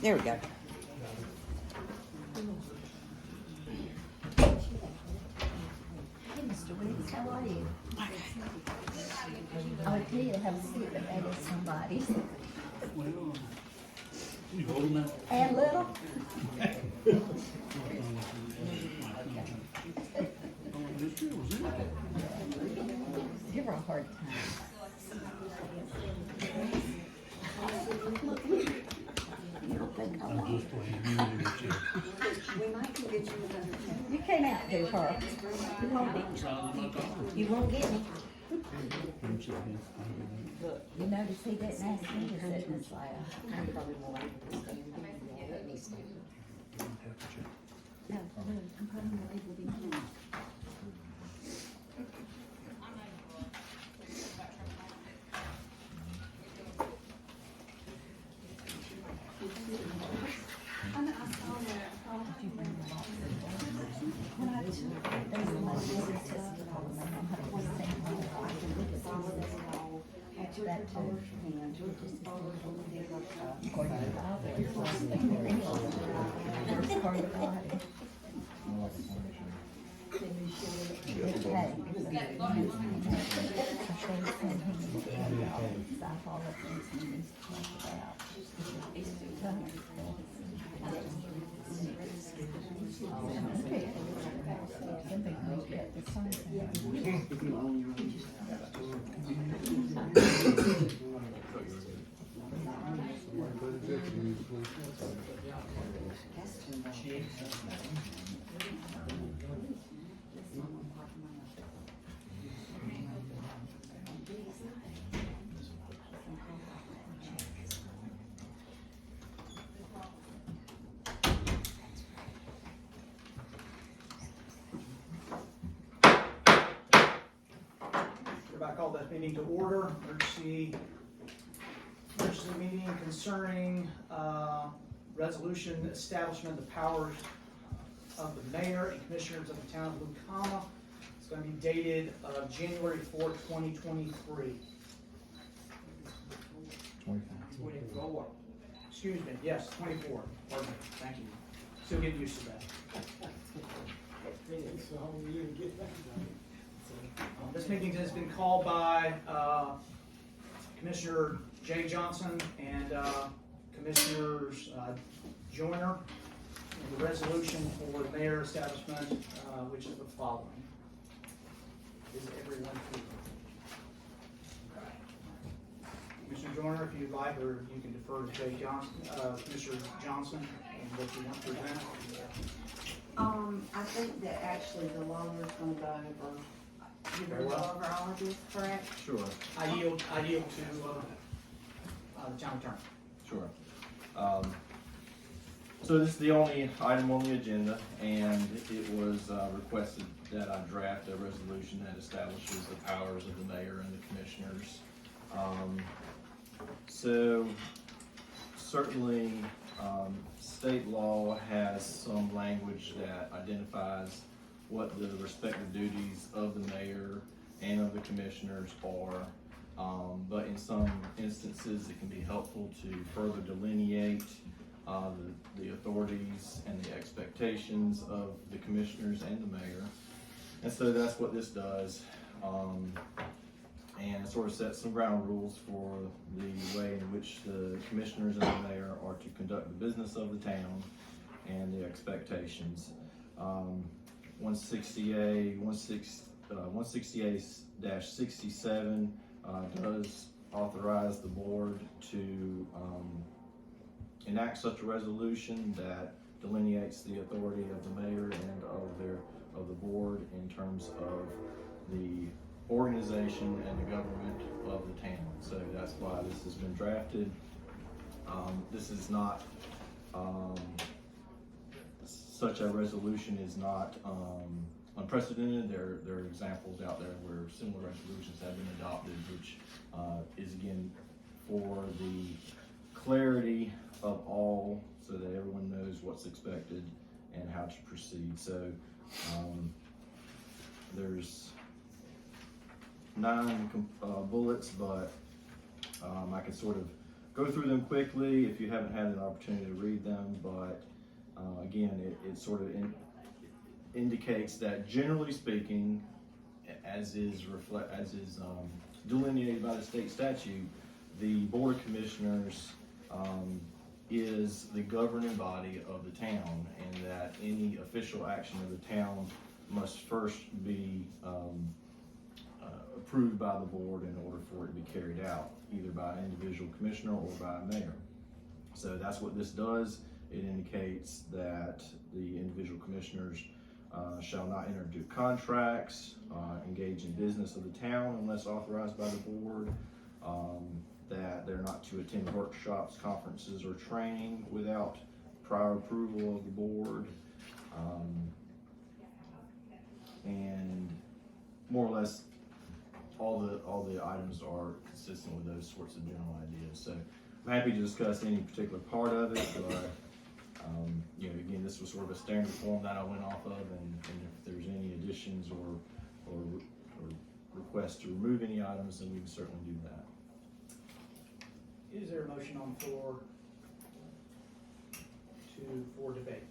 There we go. Hey, Mr. Weeks, how are you? I would tell you to have a seat, but that is somebody's. You holding that? And little. Give her a hard time. You don't think I I'm want just playing you in your chair. You can't outdo her. You won't be. Size of my car. You won't get me. I'm sorry. You notice he didn't ask me to sit in his lap. No, I'm probably more able to be. When I took it, there's a lot of business to call them, I'm 100% wrong. I can look at some of this and all. That too. According to the Bible, it's lost the real. First part of the body. Hereby call this meeting to order. Emergency meeting concerning resolution establishment of the powers of the mayor and commissioners of the town of Lucama. It's going to be dated January 4th, 2023. 24. Excuse me, yes, 24. Pardon me. Thank you. Still getting used to that. This meeting has been called by Commissioner Jay Johnson and Commissioners Joyner. And the resolution for the mayor establishment, which is the following. Is everyone here? Okay. Commissioner Joyner, if you'd like, or you can defer to Jay Johnson, Commissioner Johnson, and what you want to present. I think that actually the lawyer's gonna go over, you're Very gonna go well. over all of this, correct? Sure, I yield to the town attorney. sure. So this is the only item on the agenda, and it was requested that I draft a resolution that establishes the powers of the mayor and the commissioners. So certainly, state law has some language that identifies what the respective duties of the mayor and of the commissioners are. But in some instances, it can be helpful to further delineate the authorities and the expectations of the commissioners and the mayor. And so that's what this does. And it sort of sets some ground rules for the way in which the commissioners and the mayor are to conduct the business of the town and the expectations. 168-67 does authorize the board to enact such a resolution that delineates the authority of the mayor and of the board in terms of the organization and the government of the town. So that's why this has been drafted. This is not, such a resolution is not unprecedented. There are examples out there where similar resolutions have been adopted, which is again for the clarity of all, so that everyone knows what's expected and how to proceed. So there's 9 bullets, but I can sort of go through them quickly if you haven't had an opportunity to read them, but again, it sort of indicates that generally speaking, as is delineated by the state statute, the Board of Commissioners is the governing body of the town, and that any official action of the town must first be approved by the board in order for it to be carried out, either by an individual commissioner or by a mayor. So that's what this does. It indicates that the individual commissioners shall not enter into contracts, engage in business of the town unless authorized by the board, that they're not to attend workshops, conferences, or training without prior approval of the board, and more or less all the items are consistent with those sorts of general ideas. So I'm happy to discuss any particular part of it, but again, this was sort of a standard form that I went off of, and if there's any additions or requests to remove any items, then we can certainly do that. Is there a motion on the floor for debate?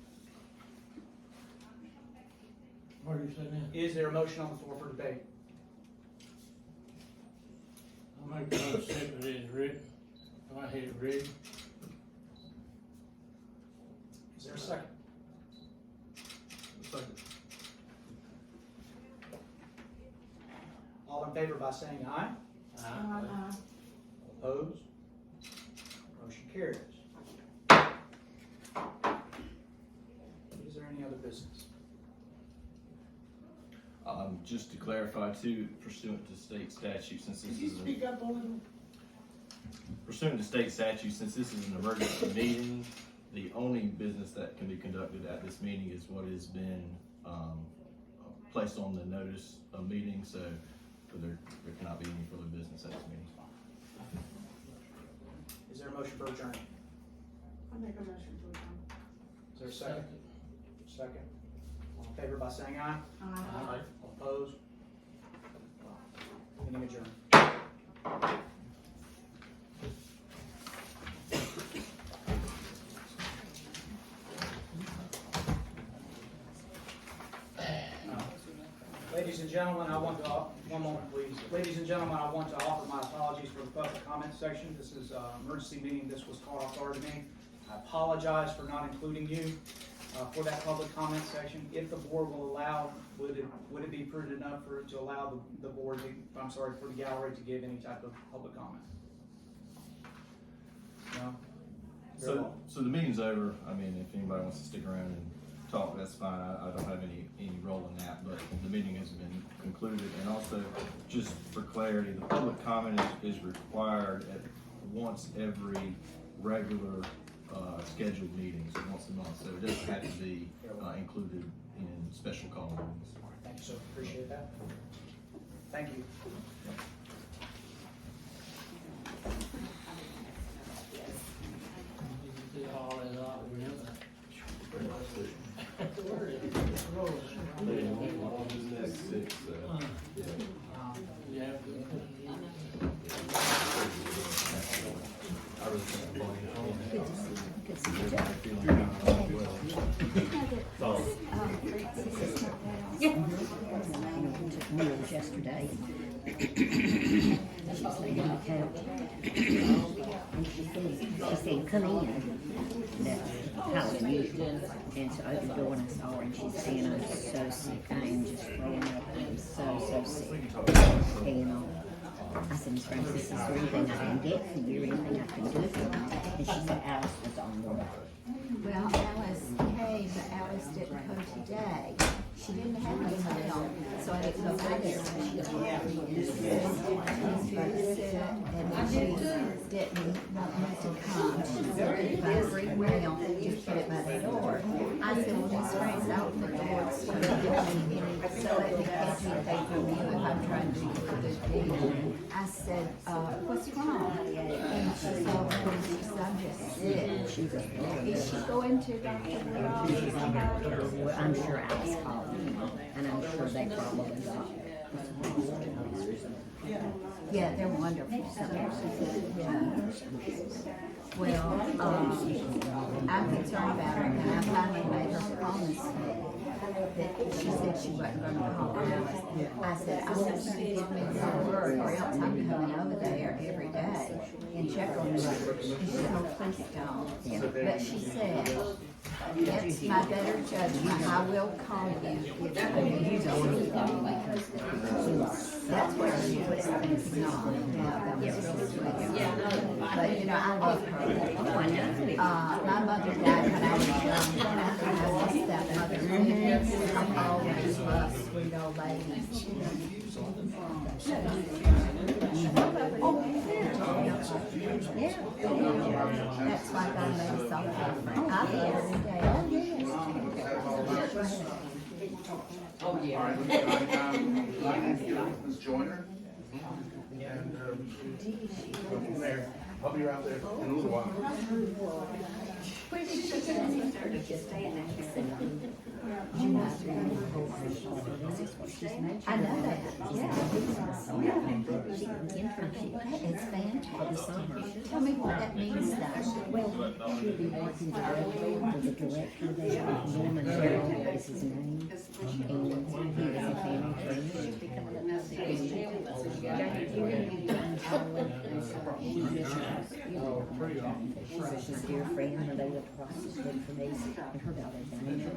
What are you saying now? Is there a motion on the floor for debate? I'll make another statement as written. I had it written. Is there a second? All in favor by saying aye? Opposed? Motion carries. Is there any other business? Just to clarify too, pursuant to state statute, since this Could you is speak up a little? pursuant to state statute, since this is an emergency meeting, the only business that can be conducted at this meeting is what has been placed on the notice of meeting, so there cannot be any further business at this meeting. Is there a motion for adjournment? I make a motion to adjourn. Is there a second? Second. All in favor by saying aye? Aye. Opposed? Meeting adjourned. Ladies and gentlemen, I want to, one moment please. Ladies and gentlemen, I want to offer my apologies for the public comment section. This is an emergency meeting. This was called off guard to me. I apologize for not including you for that public comment section. If the board will allow, would it be prudent enough to allow the board to, for the gallery to give any type of public comment? No? Very well. So the meeting's over. I mean, if anybody wants to stick around and talk, that's fine. I don't have any role in that, but the meeting has been concluded. And also, just for clarity, the public comment is required at once every regular scheduled meetings, once a month. So it doesn't have to be included in special call meetings. Thank you, sir. Appreciate that. Thank you. You did all that out, remember? Yeah. Good to see you, Joe. Took meals yesterday. She was laying on the couch. And she said, come in. That's how it's usual. And so I opened the door and I saw her and she's saying, I'm so sick. I am just throwing up. I'm so sick. And I said, Miss Francis, is there anything I can get for you or anything I can do for you? And she said, Alice was on the way. Well, Alice came, but Alice didn't come today. She didn't have any mail, so I didn't go by there. She said, and she didn't want me to come. She said, if I bring mail, just put it by the door. I said, well, Miss Frances, I'll put the door so let me catch me from you if I'm trying to do a good deal. I said, what's wrong? And she said, I'm just sick. Is she going to Dr. Woodall? Well, I'm sure Alice called them, and I'm sure they probably got Yeah, they're wonderful. Yeah. Well, I'm concerned about her, and I finally made her promise me that she said she wasn't gonna call out. I said, I want you to give me your word, or else I'm coming over there every day and check on her. And she said, oh, please don't. But she said, it's my better judgment, I will call you if I need to. That's what she was thinking on. That was real sweet. But, you know, I love her. My mother died when I was young, and I was a stepmother. I always loved sweet old ladies. That's why God made us all different. I love her every day. All right, Ms. Joyner. And, go from there. I'll be around there in a little while. I know that, yeah. It's fantastic. Tell me what that means though. Well, she'll be working directly with the director there, Norman Harold is his name, and he is a family friend. She's a dear friend, and they live across the street from me, and her daughter Diana.